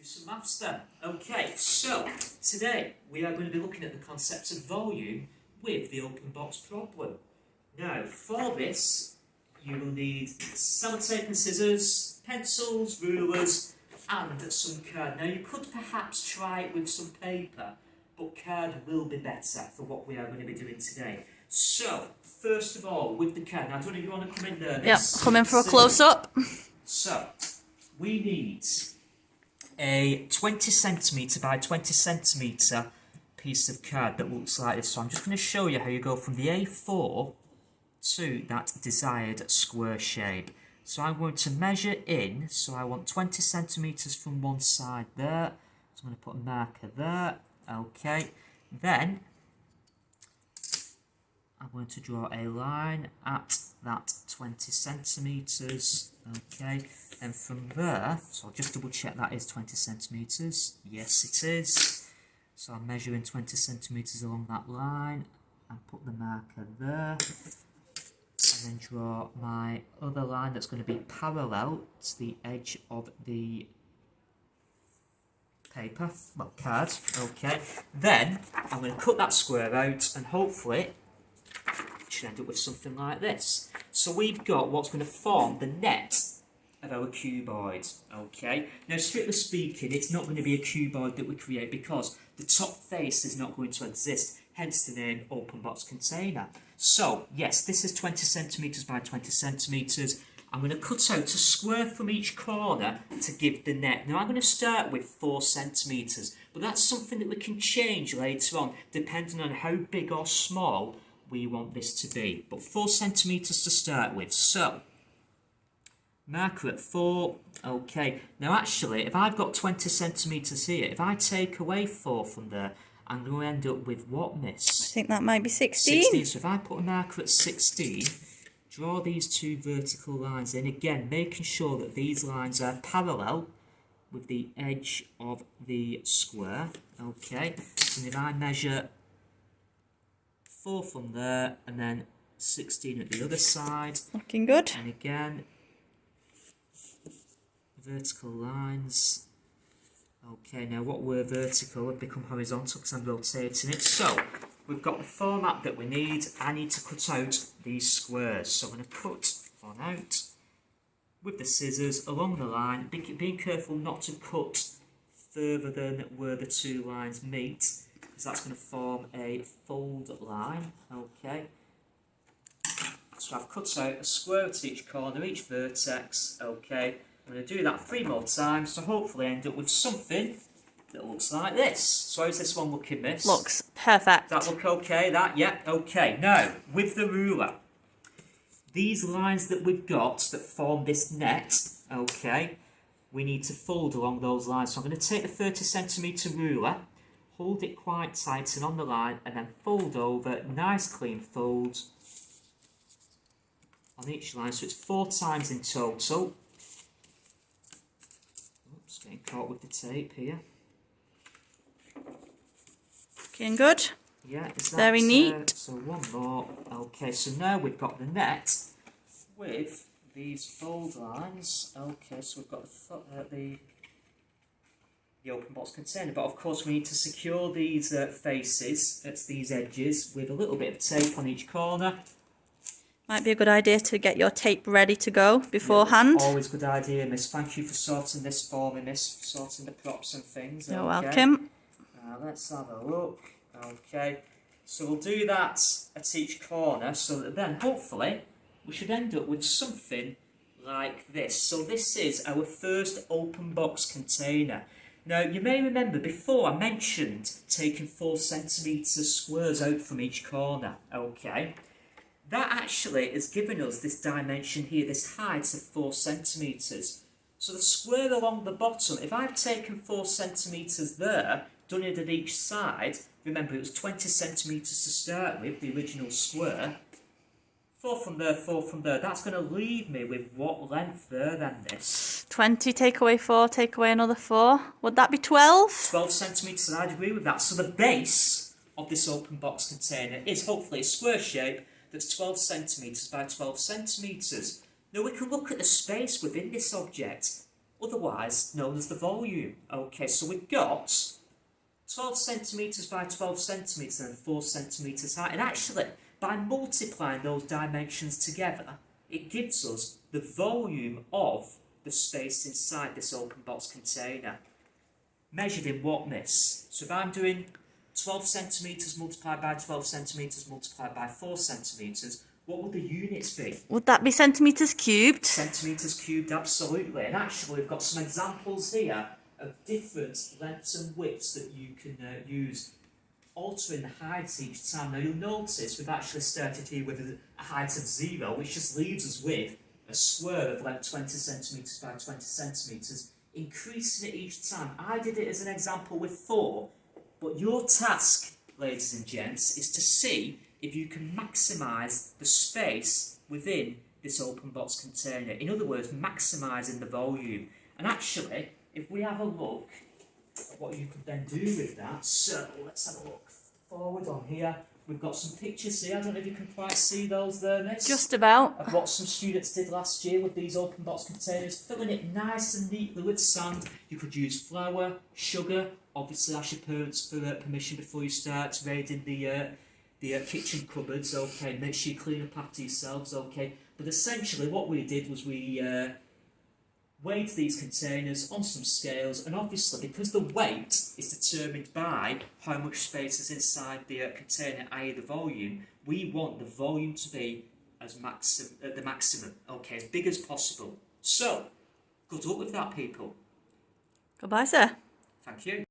some maths then. Okay, so today we are going to be looking at the concept of volume with the open box problem. Now, for this, you will need sellotape and scissors, pencils, rulers, and some card. Now, you could perhaps try it with some paper, but card will be better for what we are going to be doing today. So, first of all, with the card, now, Johnny, you want to come in there? Yep, come in for a close-up. So, we need a 20 centimetre by 20 centimetre piece of card that looks like this. So I'm just going to show you how you go from the A4 to that desired square shape. So I'm going to measure in, so I want 20 centimetres from one side there. So I'm going to put a marker there. Okay, then I'm going to draw a line at that 20 centimetres, okay, and from there, so I'll just double check that is 20 centimetres, yes it is, so I'm measuring 20 centimetres along that line, and put the marker there, and then draw my other line that's going to be parallel to the edge of the paper, well, card, okay, then I'm going to cut that square out, and hopefully should end up with something like this. So we've got what's going to form the net of our cuboid, okay? Now, strictly speaking, it's not going to be a cuboid that we create because the top face is not going to exist, hence the name open box container. So, yes, this is 20 centimetres by 20 centimetres. I'm going to cut out a square from each corner to give the net. Now, I'm going to start with 4 centimetres, but that's something that we can change later on, depending on how big or small we want this to be, but 4 centimetres to start with. So, marker at 4, okay. Now actually, if I've got 20 centimetres here, if I take away 4 from there, I'm going to end up with what, miss? I think that might be 16. 16, so if I put a marker at 16, draw these two vertical lines in, again, making sure that these lines are parallel with the edge of the square, okay. And if I measure 4 from there, and then 16 at the other side. Looking good. And again, vertical lines. Okay, now what were vertical have become horizontal because I'm rotating it. So, we've got the format that we need. I need to cut out these squares. So I'm going to cut one out with the scissors along the line. Being careful not to cut further than where the two lines meet, because that's going to form a fold line, okay. So I've cut out a square at each corner, each vertex, okay. I'm going to do that 3 more times to hopefully end up with something that looks like this. So how's this one looking, miss? Looks perfect. Does that look okay, that? Yeah, okay. Now, with the ruler, these lines that we've got that form this net, okay, we need to fold along those lines. So I'm going to take the 30 centimetre ruler, hold it quite tight and on the line, and then fold over, nice clean fold on each line. So it's 4 times in total. Oops, getting caught with the tape here. Looking good. Yeah, is that very neat. So one more. Okay, so now we've got the net with these fold lines. Okay, so we've got the open box container, but of course we need to secure these faces at these edges with a little bit of tape on each corner. Might be a good idea to get your tape ready to go beforehand. Yeah, always good idea, miss. Thank you for sorting this for me, miss, for sorting the props and things. You're okay. welcome. Let's have a look. Okay, so we'll do that at each corner, so that then hopefully we should end up with something like this. So this is our first open box container. Now, you may remember before I mentioned taking 4 centimetre squares out from each corner, okay? That actually has given us this dimension here, this height of 4 centimetres. So the square along the bottom, if I've taken 4 centimetres there, done it at each side, remember it was 20 centimetres to start with, the original square, 4 from there, 4 from there. That's going to leave me with what length there then, miss? 20, take away 4, take away another 4. Would that be 12? 12 centimetres, I'd agree with that. So the base of this open box container is hopefully a square shape that's 12 centimetres by 12 centimetres. Now we can look at the space within this object. otherwise known as the volume. Okay, so we've got 12 centimetres by 12 centimetres and 4 centimetres high. And actually, by multiplying those dimensions together, it gives us the volume of the space inside this open box container. Measured in what, miss? So if I'm doing 12 centimetres multiplied by 12 centimetres multiplied by 4 centimetres, what would the units be? Would that be centimetres cubed? Centimetres cubed, absolutely. And actually, we've got some examples here of different lengths and widths that you can use, altering the heights each time. Now, you'll notice we've actually started here with a height of 0, which just leaves us with a square of length 20 centimetres by 20 centimetres, increasing it each time. I did it as an example with 4, but your task, ladies and gents, is to see if you can maximise the space within this open box container. In other words, maximising the volume. And actually, if we have a look at what you could then do with that, so let's have a look forward on here. We've got some pictures here. I don't know if you can quite see those there, miss. Just about. Of what some students did last year with these open box containers, filling it nice and neatly with sand. You could use flour, sugar. Obviously, ask your parents for permission before you start raiding the kitchen cupboards. Okay, make sure you clean up after yourselves. Okay, but essentially, what we did was we weighed these containers on some scales, and obviously, because the weight is determined by how much space is inside the container, i.e. the volume, we want the volume to be as the maximum, okay, as big as possible. So, good luck with that, people. Goodbye, sir. Thank you.